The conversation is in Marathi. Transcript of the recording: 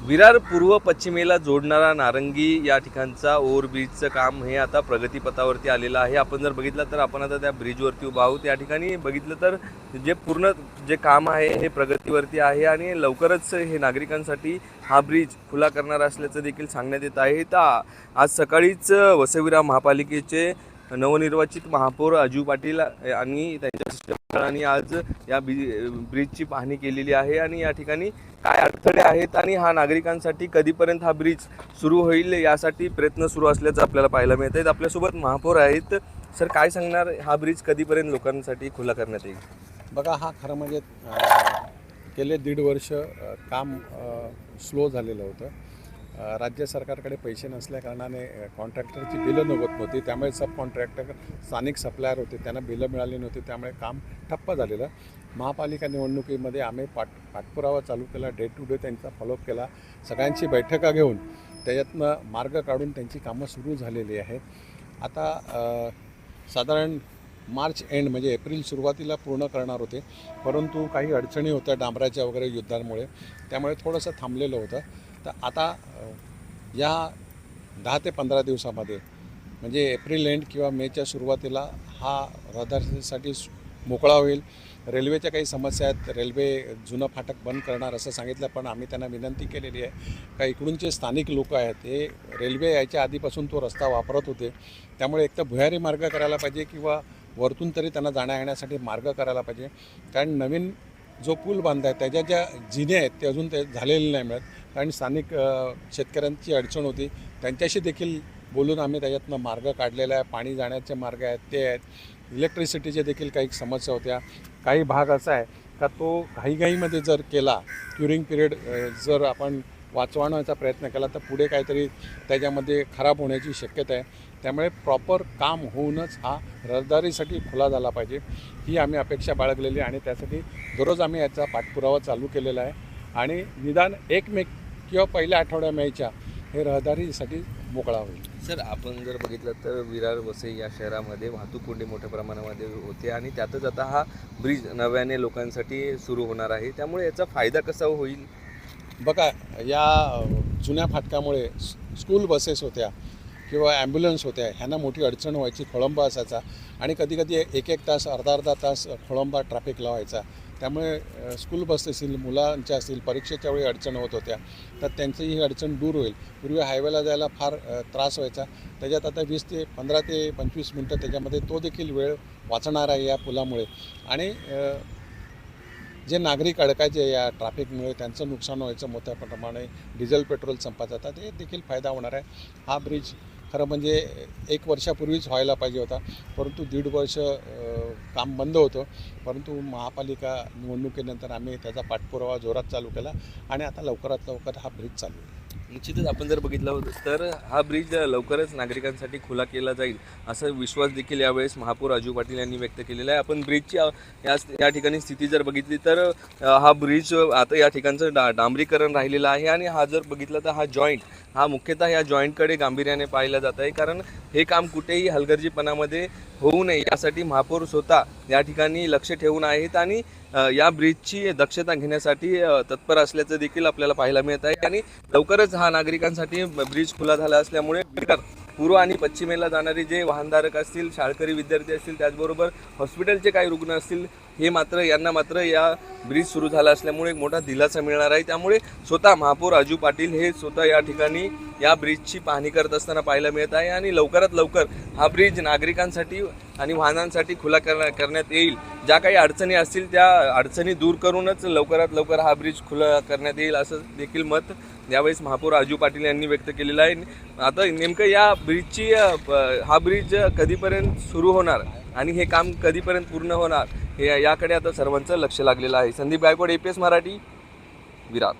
विरार पूर्व पश्चिमेला जोडणारा नारंगी या ठिकाणचा ओव्हरब्रिजचं काम हे आता प्रगतीपथावरती आलेलं आहे। आपण जर बघितलं तर आपण आता त्या ब्रिजवरती उभा आहोत। या ठिकाणी बघितलं तर जे काम आहे हे प्रगतीवरती आहे आणि लवकरच हे नागरिकांसाठी हा ब्रिज खुला करणार असल्याचं देखील सांगण्यात येत आहे। तर आज सकाळीच वसई महापालिकेचे नवनिर्वाचित महापौर अजू पाटील आणि त्यांच्या शिष्टमंडळाने आज या ब्रिजची पाहणी केलेली आहे आणि या ठिकाणी काय अडथळे आहेत आणि हा नागरिकांसाठी कधीपर्यंत हा ब्रिज सुरू होईल यासाठी प्रयत्न सुरू असल्याचं आपल्याला पाहायला मिळत आहे। आपल्यासोबत महापौर आहेत। सर, काय सांगणार, हा ब्रिज कधीपर्यंत लोकांसाठी खुला करण्यात येईल? बघा, हा खरं म्हणजे गेले 1.5 वर्ष काम स्लो झालेलं होतं। राज्य सरकारकडे पैसे नसल्या कारणाने कॉन्ट्रॅक्टरची बिलं निघत नव्हती, त्यामुळे सब कॉन्ट्रॅक्टर स्थानिक सप्लायर होते, त्यांना बिलं मिळाली नव्हती, त्यामुळे काम ठप्प झालेलं। महापालिका निवडणुकीमध्ये आम्ही पाठपुरावा चालू केला, डे टू डे त्यांचा फॉलोअप केला, सगळ्यांची बैठका घेऊन त्याच्यातनं मार्ग काढून त्यांची कामं सुरू झालेली आहेत। आता साधारण मार्च एंड म्हणजे एप्रिल सुरुवातीला पूर्ण करणार होते, परंतु काही अडचणी होत्या डांबराच्या वगैरे युद्धांमुळे, त्यामुळे थोडंसं थांबलेलं होतं। तर आता या 10 ते 15 दिवसामध्ये म्हणजे एप्रिल एंड किंवा मेच्या सुरुवातीला हा रहदारीसाठी मोकळा होईल। रेल्वेच्या काही समस्या आहेत, रेल्वे जुनं फाटक बंद करणार असं सांगितलं, पण आम्ही त्यांना विनंती केलेली आहे का इकडूनचे स्थानिक लोक आहेत हे रेल्वे यायच्या आधीपासून तो रस्ता वापरत होते, त्यामुळे एक तर भुयारी मार्ग करायला पाहिजे किंवा वरतून तरी त्यांना जाण्या येण्यासाठी मार्ग करायला पाहिजे। कारण नवीन जो पूल बांधला आहे त्याच्या ज्या जिने आहेत ते अजून ते झालेले नाही मिळत, कारण स्थानिक शेतकऱ्यांची अडचण होती, त्यांच्याशी देखील बोलून आम्ही त्याच्यातनं मार्ग काढलेला आहे। पाणी जाण्याचे मार्ग आहेत ते आहेत, इलेक्ट्रिसिटीचे देखील काही समस्या होत्या। काही भाग असा आहे का तो घाईघाईमध्ये जर केला, क्युरिंग पिरियड जर आपण वाचवण्याचा प्रयत्न केला तर पुढे काहीतरी त्याच्यामध्ये खराब होण्याची शक्यता आहे, त्यामुळे प्रॉपर काम होऊनच हा रहदारीसाठी खुला झाला पाहिजे ही आम्ही अपेक्षा बाळगलेली आणि त्यासाठी दररोज आम्ही याचा पाठपुरावा चालू केलेला आहे आणि निदान 1 मे किंवा पहिल्या आठवड्या मेच्या हे रहदारीसाठी मोकळा होईल। सर, आपण जर बघितलं तर विरार वसई या शहरामध्ये वाहतूक कोंडी मोठ्या प्रमाणामध्ये होते आणि त्यातच आता हा ब्रिज नव्याने लोकांसाठी सुरू होणार आहे, त्यामुळे याचा फायदा कसा होईल? बघा, या जुन्या फाटकामुळे स्कूल बसेस होत्या किंवा ॲम्ब्युलन्स होत्या, ह्यांना मोठी अडचण व्हायची, खोळंबा असायचा आणि कधीकधी 1-1 तास अर्धा तास खोळंबा ट्रॅफिक लावायचा, त्यामुळे स्कूल बस असतील, मुलांच्या असतील, परीक्षेच्या वेळी अडचण होत होत्या, तर त्यांची ही अडचण दूर होईल। पूर्वी हायवेला जायला फार त्रास व्हायचा, त्याच्यात आता 15 ते 25 मिनटं त्याच्यामध्ये तो देखील वेळ वाचणार आहे या पुलामुळे आणि जे नागरिक अडकायचे या ट्रॅफिकमुळे त्यांचं नुकसान व्हायचं मोठ्या प्रमाणे, डिझेल पेट्रोल संपत जातात, हे देखील फायदा होणार आहे। हा ब्रिज खरं म्हणजे 1 वर्षापूर्वीच व्हायला पाहिजे होता, परंतु 1.5 वर्ष काम बंद होतं, परंतु महापालिका निवडणुकीनंतर आम्ही त्याचा पाठपुरावा जोरात चालू केला आणि आता लवकरात लवकर हा ब्रिज चालू होईल। निश्चितच आपण जर बघितलं तर हा ब्रिज लवकरच नागरिकांसाठी खुला केला जाईल असा विश्वास देखील यावेळेस महापौर अजू पाटील यांनी व्यक्त केलेला आहे। आपण ब्रिजची या ठिकाणी स्थिती जर बघितली तर हा ब्रिज आता या ठिकाणचं डांबरीकरण राहिलेलं आहे आणि हा जर बघितलं तर हा जॉईंट हा मुख्यतः या जॉईंटकडे गांभीर्याने पाहिलं जात आहे, कारण हे काम कुठेही हलगर्जीपणामध्ये होऊ नये यासाठी महापौर स्वतः या ठिकाणी लक्ष ठेवून आहेत आणि या ब्रिजची दक्षता घेण्यासाठी तत्पर असल्याचं देखील आपल्याला पाहायला मिळत आहे आणि लवकरच हा नागरिकांसाठी ब्रिज खुला झाला असल्यामुळे पूर्व आणि पश्चिमेला जाणारे जे वाहनधारक असतील, शाळकरी विद्यार्थी असतील, त्याचबरोबर हॉस्पिटलचे काही रुग्ण असतील, यांना मात्र या ब्रिज सुरू झाला असल्यामुळे एक मोठा दिलासा मिळणार आहे। त्यामुळे स्वतः महापौर अजू पाटील हे स्वतः या ठिकाणी या ब्रिजची पाहणी करत असताना पाहायला मिळत आहे आणि लवकरात लवकर हा ब्रिज नागरिकांसाठी आणि वाहनांसाठी खुला करण्यात येईल। ज्या काही अडचणी असतील त्या अडचणी दूर करूनच लवकरात लवकर हा ब्रिज खुला करण्यात येईल असं देखील मत यावेळेस महापौर अजू पाटील यांनी व्यक्त केलेलं आहे। आता नेमकं या ब्रिजची हा ब्रिज कधीपर्यंत सुरू होणार आणि हे काम कधीपर्यंत पूर्ण होणार हे याकडे आता सर्वांचं लक्ष लागलेलं आहे। संदीप गायकवाड, APS मराठी, विरार।